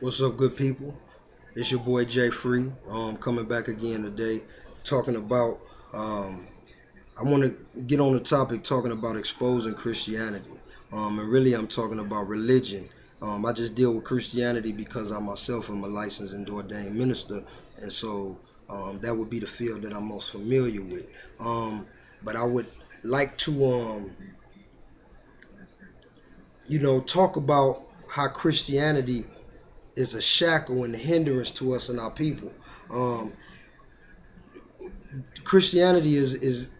What's up, good people? It's your boy Jay Free. Coming back again today, talking about. I want to get on the topic talking about exposing Christianity. And really, I'm talking about religion. I just deal with Christianity because I myself am a licensed and ordained minister, and so that would be the field that I'm most familiar with. But I would like to, talk about how Christianity is a shackle and a hindrance to us and our people. Um, Christianity is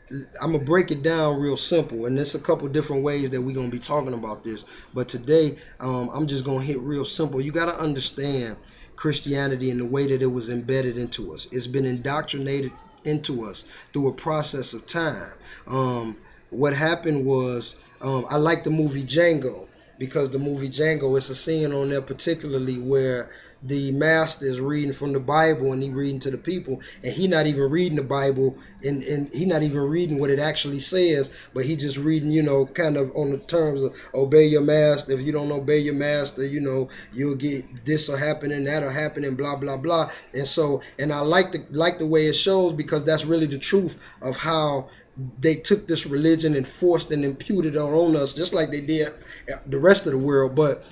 I'm gonna break it down real simple, and there's a couple different ways that we're gonna be talking about this. But today, I'm just gonna hit real simple. You gotta understand Christianity and the way that it was embedded into us. It's been indoctrinated into us through a process of time. What happened was, I like the movie Django because the movie Django, it's a scene on there particularly where the master is reading from the Bible and he reading to the people, and he not even reading the Bible, and he not even reading what it actually says, but he just reading, kind of on the terms of obey your master. If you don't obey your master, you'll get this will happen and that'll happen and blah blah blah. And so, and I like the way it shows, because that's really the truth of how they took this religion and forced and imputed it on us, just like they did the rest of the world, but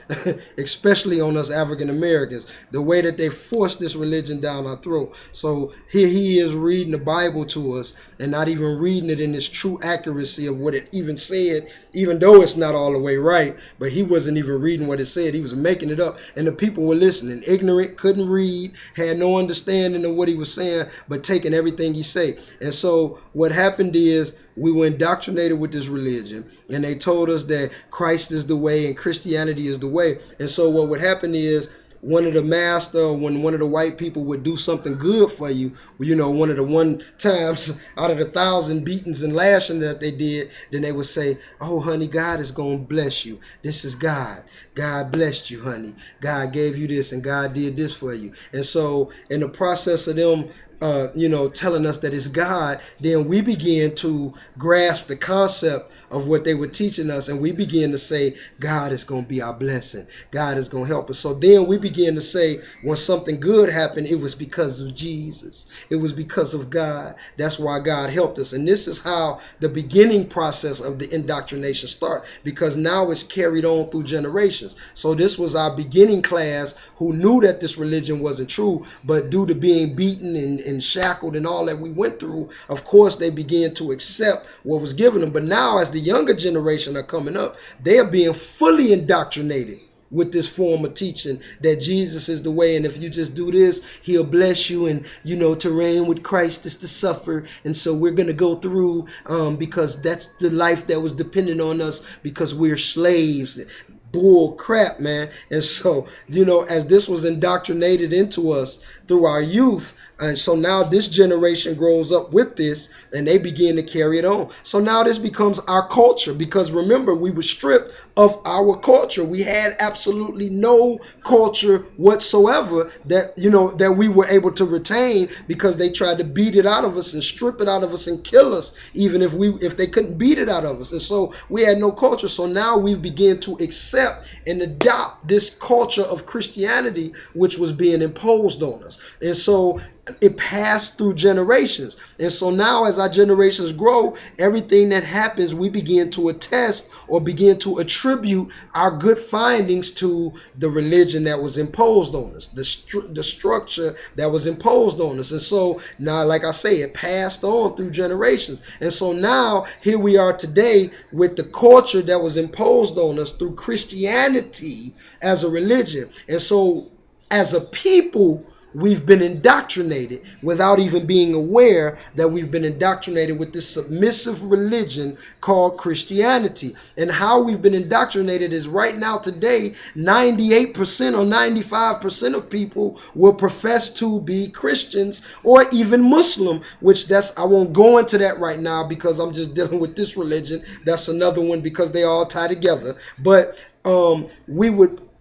especially on us African Americans, the way that they forced this religion down our throat. So here he is reading the Bible to us and not even reading it in its true accuracy of what it even said, even though it's not all the way right, but he wasn't even reading what it said. He was making it up, and the people were listening, ignorant, couldn't read, had no understanding of what he was saying, but taking everything he said. And so what happened is, we were indoctrinated with this religion, and they told us that Christ is the way and Christianity is the way. And so what would happen is, one of the master, when one of the white people would do something good for you, one of the one times out of the 1,000 beatings and lashing that they did, then they would say, oh honey, God is going to bless you. This is God. God blessed you, honey. God gave you this and God did this for you. And so in the process of them telling us that it's God, then we begin to grasp the concept of what they were teaching us, and we begin to say, God is going to be our blessing. God is going to help us. So then we begin to say, when something good happened, it was because of Jesus. It was because of God. That's why God helped us. And this is how the beginning process of the indoctrination start, because now it's carried on through generations. So this was our beginning class who knew that this religion wasn't true, but due to being beaten and shackled and all that we went through, of course they began to accept what was given them. But now, as the younger generation are coming up, they are being fully indoctrinated with this form of teaching that Jesus is the way, and if you just do this, he'll bless you, and to reign with Christ is to suffer, and so we're going to go through because that's the life that was dependent on us because we're slaves. Bull crap, man. And so, as this was indoctrinated into us through our youth, and so now this generation grows up with this and they begin to carry it on. So now this becomes our culture, because remember, we were stripped of our culture. We had absolutely no culture whatsoever that we were able to retain, because they tried to beat it out of us and strip it out of us and kill us, even if they couldn't beat it out of us. And so we had no culture. So now we begin to accept and adopt this culture of Christianity, which was being imposed on us. And so it passed through generations. And so now, as our generations grow, everything that happens, we begin to attest or begin to attribute our good findings to the religion that was imposed on us, the structure that was imposed on us. And so now, like I say, it passed on through generations. And so now here we are today with the culture that was imposed on us through Christianity as a religion. And so as a people, we've been indoctrinated without even being aware that we've been indoctrinated with this submissive religion called Christianity. And how we've been indoctrinated is, right now today, 98% or 95% of people will profess to be Christians or even Muslim, which I won't go into that right now because I'm just dealing with this religion. That's another one because they all tie together. But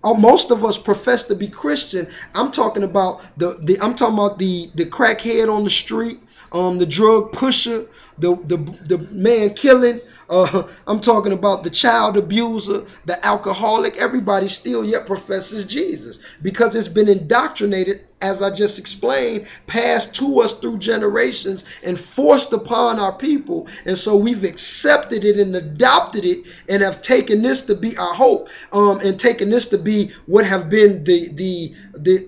most of us profess to be Christian. I'm talking about the crackhead on the street, the drug pusher, the man killing. I'm talking about the child abuser, the alcoholic. Everybody still yet professes Jesus because it's been indoctrinated, as I just explained, passed to us through generations and forced upon our people. And so we've accepted it and adopted it and have taken this to be our hope, and taken this to be what have been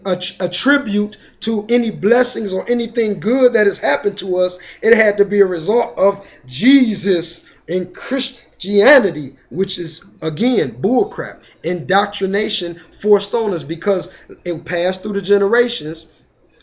a tribute to any blessings or anything good that has happened to us. It had to be a result of Jesus and Christianity, which is, again, bullcrap. Indoctrination forced on us because it passed through the generations.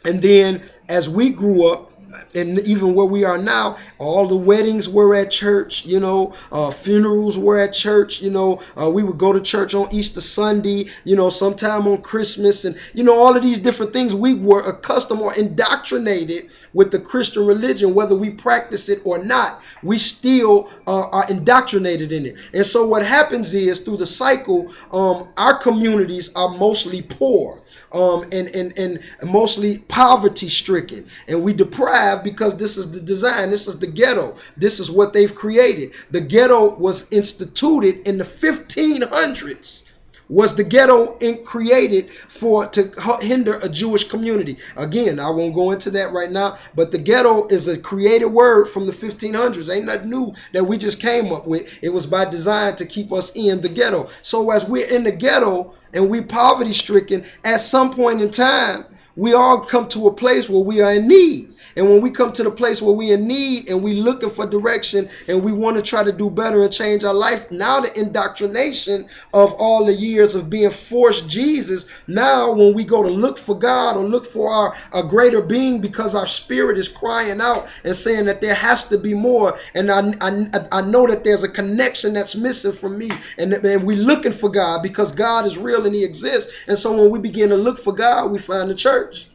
And then as we grew up, and even where we are now, all the weddings were at church, funerals were at church, we would go to church on Easter Sunday, sometime on Christmas, and, all of these different things. We were accustomed or indoctrinated with the Christian religion, whether we practice it or not. We still are indoctrinated in it. And so what happens is, through the cycle, our communities are mostly poor. And mostly poverty stricken, and we deprived because this is the design. This is the ghetto. This is what they've created. The ghetto was instituted in the 1500s. Was the ghetto created to hinder a Jewish community? Again, I won't go into that right now, but the ghetto is a created word from the 1500s. Ain't nothing new that we just came up with. It was by design to keep us in the ghetto. So as we're in the ghetto and we poverty stricken, at some point in time, we all come to a place where we are in need. And when we come to the place where we're in need and we're looking for direction and we want to try to do better and change our life, now the indoctrination of all the years of being forced Jesus, now when we go to look for God or look for a greater being because our spirit is crying out and saying that there has to be more, and I know that there's a connection that's missing from me, and we're looking for God because God is real and he exists. And so when we begin to look for God, we find the church.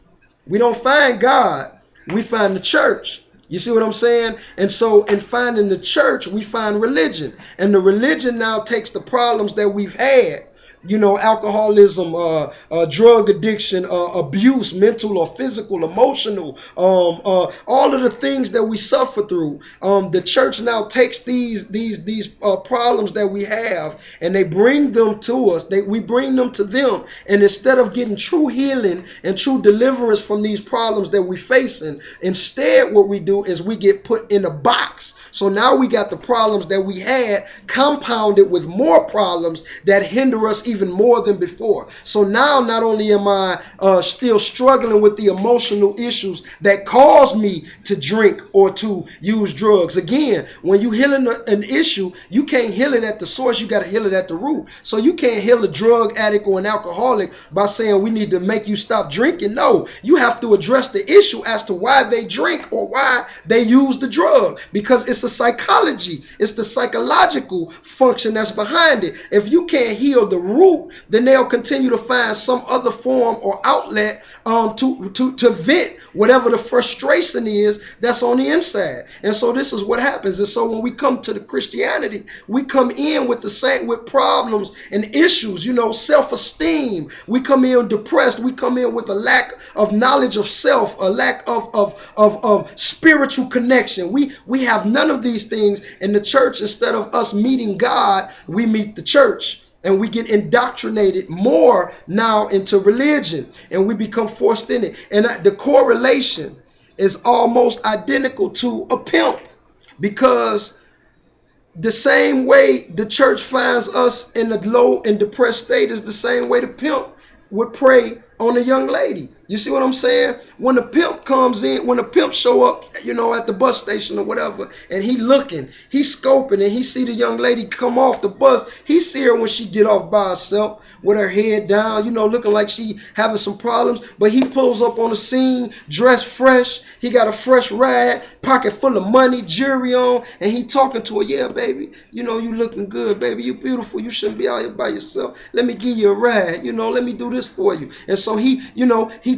We don't find God. We find the church. You see what I'm saying? And so in finding the church, we find religion. And the religion now takes the problems that we've had, alcoholism, drug addiction, abuse, mental or physical, emotional, all of the things that we suffer through. The church now takes these problems that we have and they bring them to us. We bring them to them. And instead of getting true healing and true deliverance from these problems that we're facing, instead what we do is we get put in a box. So now we got the problems that we had compounded with more problems that hinder us even more than before. So now not only am I still struggling with the emotional issues that cause me to drink or to use drugs. Again, when you healing an issue, you can't heal it at the source. You got to heal it at the root. So you can't heal a drug addict or an alcoholic by saying we need to make you stop drinking. No, you have to address the issue as to why they drink or why they use the drug, because it's a psychology. It's the psychological function that's behind it. If you can't heal the root, then they'll continue to find some other form or outlet to vent whatever the frustration is that's on the inside. And so this is what happens. And so when we come to the Christianity, we come in with with problems and issues, self-esteem. We come in depressed. We come in with a lack of knowledge of self, a lack of spiritual connection. We have none of these things in the church. Instead of us meeting God, we meet the church. And we get indoctrinated more now into religion, and we become forced in it. And the correlation is almost identical to a pimp, because the same way the church finds us in a low and depressed state is the same way the pimp would prey on a young lady. You see what I'm saying? When the pimp comes in, when the pimp show up, at the bus station or whatever, and he looking, he scoping, and he see the young lady come off the bus, he see her when she get off by herself with her head down, looking like she having some problems, but he pulls up on the scene, dressed fresh, he got a fresh ride, pocket full of money, jewelry on, and he talking to her, yeah, baby, you looking good, baby, you beautiful, you shouldn't be out here by yourself, let me give you a ride, let me do this for you. And so he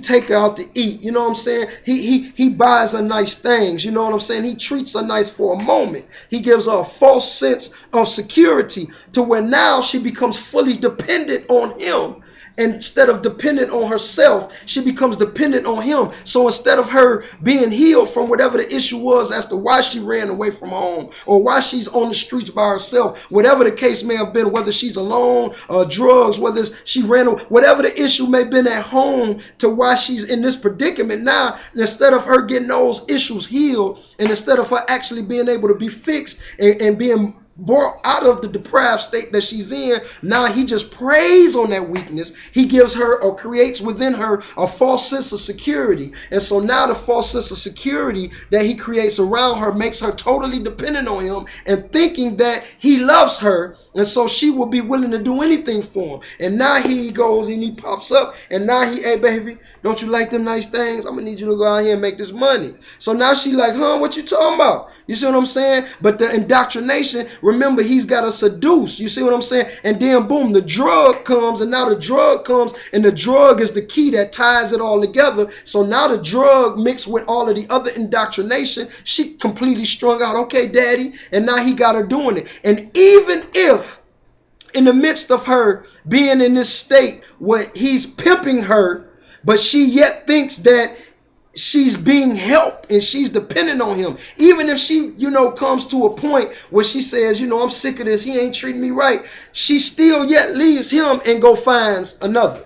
take her out to eat, you know what I'm saying? He buys her nice things, you know what I'm saying? He treats her nice for a moment. He gives her a false sense of security to where now she becomes fully dependent on him. instead of dependent on herself, she becomes dependent on him. So instead of her being healed from whatever the issue was as to why she ran away from home or why she's on the streets by herself, whatever the case may have been, whether she's alone, drugs, whether she ran, whatever the issue may have been at home to why she's in this predicament now, instead of her getting those issues healed and instead of her actually being able to be fixed and being brought out of the deprived state that she's in, now he just preys on that weakness. He gives her or creates within her a false sense of security. And so now the false sense of security that he creates around her makes her totally dependent on him and thinking that he loves her. And so she will be willing to do anything for him. And now he goes and he pops up and now hey baby, don't you like them nice things? I'm gonna need you to go out here and make this money. So now she like, what you talking about? You see what I'm saying? But the indoctrination, remember, he's got to seduce. You see what I'm saying? And then boom, the drug comes, and now the drug comes, and the drug is the key that ties it all together. So now the drug mixed with all of the other indoctrination, she completely strung out. Okay, daddy. And now he got her doing it. And even if in the midst of her being in this state where he's pimping her, but she yet thinks that she's being helped and she's dependent on him. Even if she, comes to a point where she says, I'm sick of this, he ain't treating me right, she still yet leaves him and go finds another.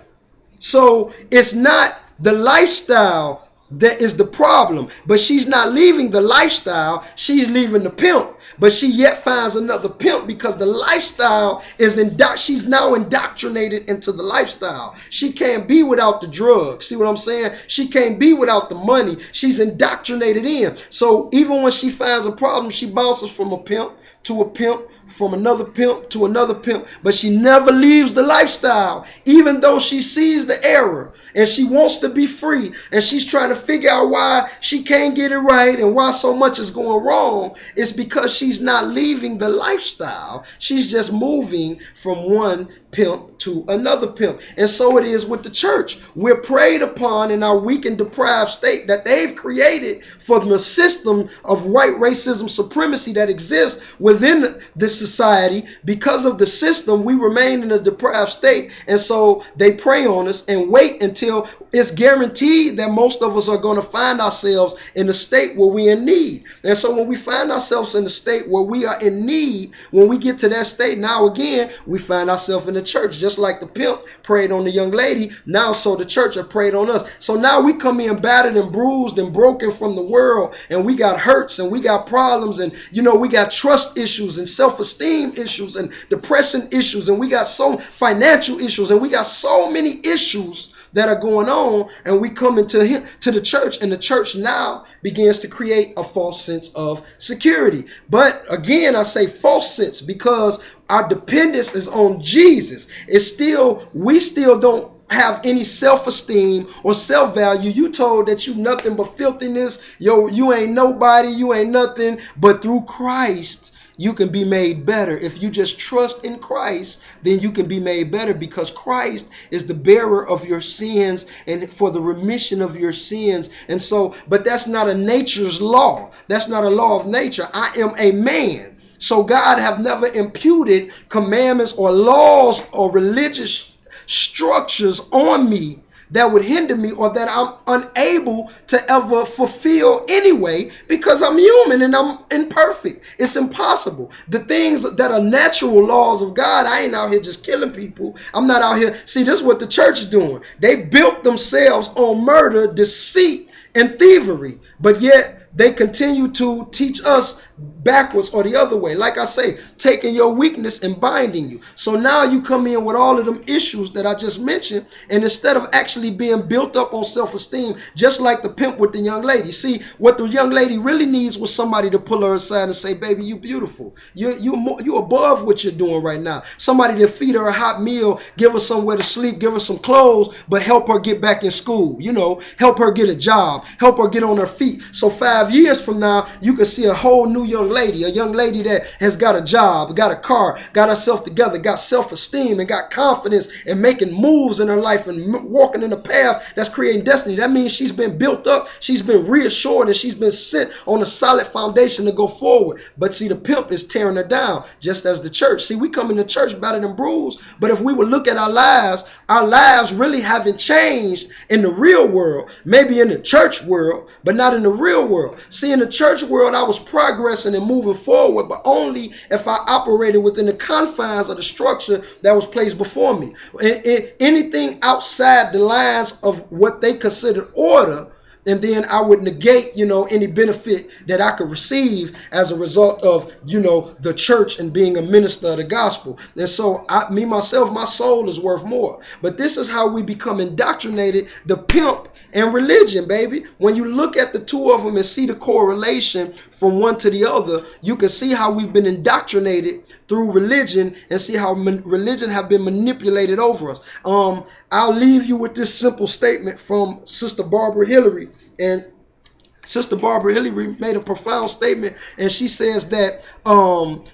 So it's not the lifestyle that is the problem, but she's not leaving the lifestyle, she's leaving the pimp. But she yet finds another pimp because the lifestyle is she's now indoctrinated into the lifestyle. She can't be without the drugs. See what I'm saying? She can't be without the money. She's indoctrinated in. So even when she finds a problem, she bounces from a pimp to a pimp, from another pimp to another pimp, but she never leaves the lifestyle, even though she sees the error and she wants to be free and she's trying to figure out why she can't get it right and why so much is going wrong. It's because she's not leaving the lifestyle. She's just moving from one pimp to another pimp. And so it is with the church. We're preyed upon in our weak and deprived state that they've created for the system of white racism supremacy that exists within this society. Because of the system, we remain in a deprived state, and so they prey on us and wait until it's guaranteed that most of us are going to find ourselves in a state where we're in need. And so when we find ourselves in a state where we are in need, when we get to that state, now again we find ourselves in the church, just like the pimp preyed on the young lady. Now so the church have preyed on us. So now we come in battered and bruised and broken from the world, and we got hurts and we got problems, and we got trust issues and self-esteem issues and depression issues, and we got so financial issues, and we got so many issues that are going on, and we come to the church, and the church now begins to create a false sense of security. But again, I say false sense because our dependence is on Jesus. We still don't have any self-esteem or self-value. You told that you nothing but filthiness. You ain't nobody. You ain't nothing. But through Christ, you can be made better. If you just trust in Christ, then you can be made better because Christ is the bearer of your sins and for the remission of your sins. And so, but that's not a nature's law. That's not a law of nature. I am a man. So God have never imputed commandments or laws or religious structures on me that would hinder me or that I'm unable to ever fulfill anyway, because I'm human and I'm imperfect. It's impossible. The things that are natural laws of God, I ain't out here just killing people. I'm not out here. See, this is what the church is doing. They built themselves on murder, deceit, and thievery, but yet they continue to teach us backwards or the other way. Like I say, taking your weakness and binding you. So now you come in with all of them issues that I just mentioned, and instead of actually being built up on self-esteem, just like the pimp with the young lady. See, what the young lady really needs was somebody to pull her aside and say, baby, you beautiful. You above what you're doing right now. Somebody to feed her a hot meal, give her somewhere to sleep, give her some clothes, but help her get back in school. Help her get a job, help her get on her feet. So fast 5 years from now, you can see a whole new young lady that has got a job, got a car, got herself together, got self-esteem, and got confidence, and making moves in her life and walking in a path that's creating destiny. That means she's been built up, she's been reassured, and she's been set on a solid foundation to go forward. But see, the pimp is tearing her down, just as the church. See, we come into church battered and bruised, but if we would look at our lives really haven't changed in the real world. Maybe in the church world, but not in the real world. See, in the church world, I was progressing and moving forward, but only if I operated within the confines of the structure that was placed before me. Anything outside the lines of what they considered order, and then I would negate, any benefit that I could receive as a result of, the church and being a minister of the gospel. And so myself, my soul is worth more. But this is how we become indoctrinated, the pimp and religion, baby. When you look at the two of them and see the correlation from one to the other, you can see how we've been indoctrinated through religion and see how religion have been manipulated over us. I'll leave you with this simple statement from Sister Barbara Hillary. And Sister Barbara Hillary made a profound statement, and she says that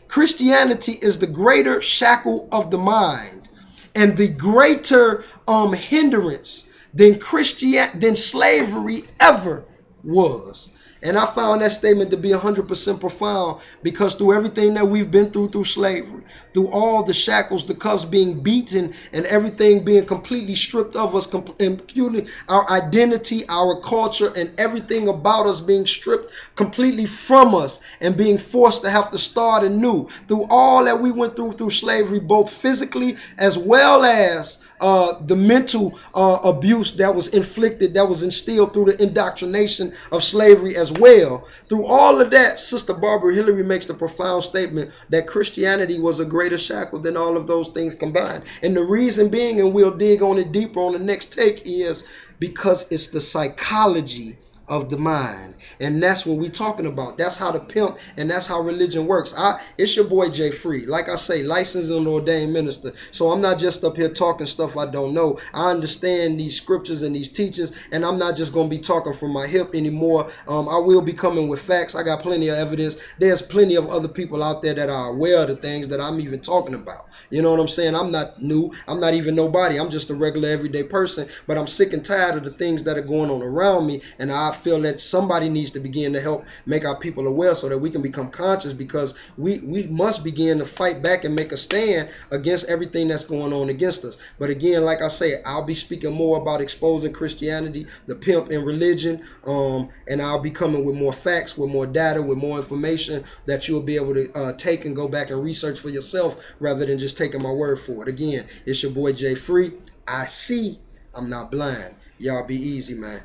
Christianity is the greater shackle of the mind and the greater hindrance than slavery ever was. And I found that statement to be 100% profound, because through everything that we've been through slavery, through all the shackles, the cuffs being beaten, and everything being completely stripped of us, including our identity, our culture, and everything about us being stripped completely from us and being forced to have to start anew. Through all that we went through slavery, both physically as well as the mental abuse that was inflicted, that was instilled through the indoctrination of slavery as well. Through all of that, Sister Barbara Hillary makes the profound statement that Christianity was a greater shackle than all of those things combined. And the reason being, and we'll dig on it deeper on the next take, is because it's the psychology of the mind. And that's what we're talking about. That's how the pimp and that's how religion works. It's your boy Jay Free. Like I say, licensed and ordained minister. So I'm not just up here talking stuff I don't know. I understand these scriptures and these teachings, and I'm not just going to be talking from my hip anymore. I will be coming with facts. I got plenty of evidence. There's plenty of other people out there that are aware of the things that I'm even talking about. You know what I'm saying? I'm not new. I'm not even nobody. I'm just a regular everyday person, but I'm sick and tired of the things that are going on around me, and I feel that somebody needs to begin to help make our people aware so that we can become conscious, because we must begin to fight back and make a stand against everything that's going on against us. But again, like I say, I'll be speaking more about exposing Christianity, the pimp, and religion, and I'll be coming with more facts, with more data, with more information that you'll be able to take and go back and research for yourself rather than just taking my word for it. Again, it's your boy Jay Free. I see, I'm not blind. Y'all be easy, man.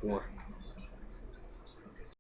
One.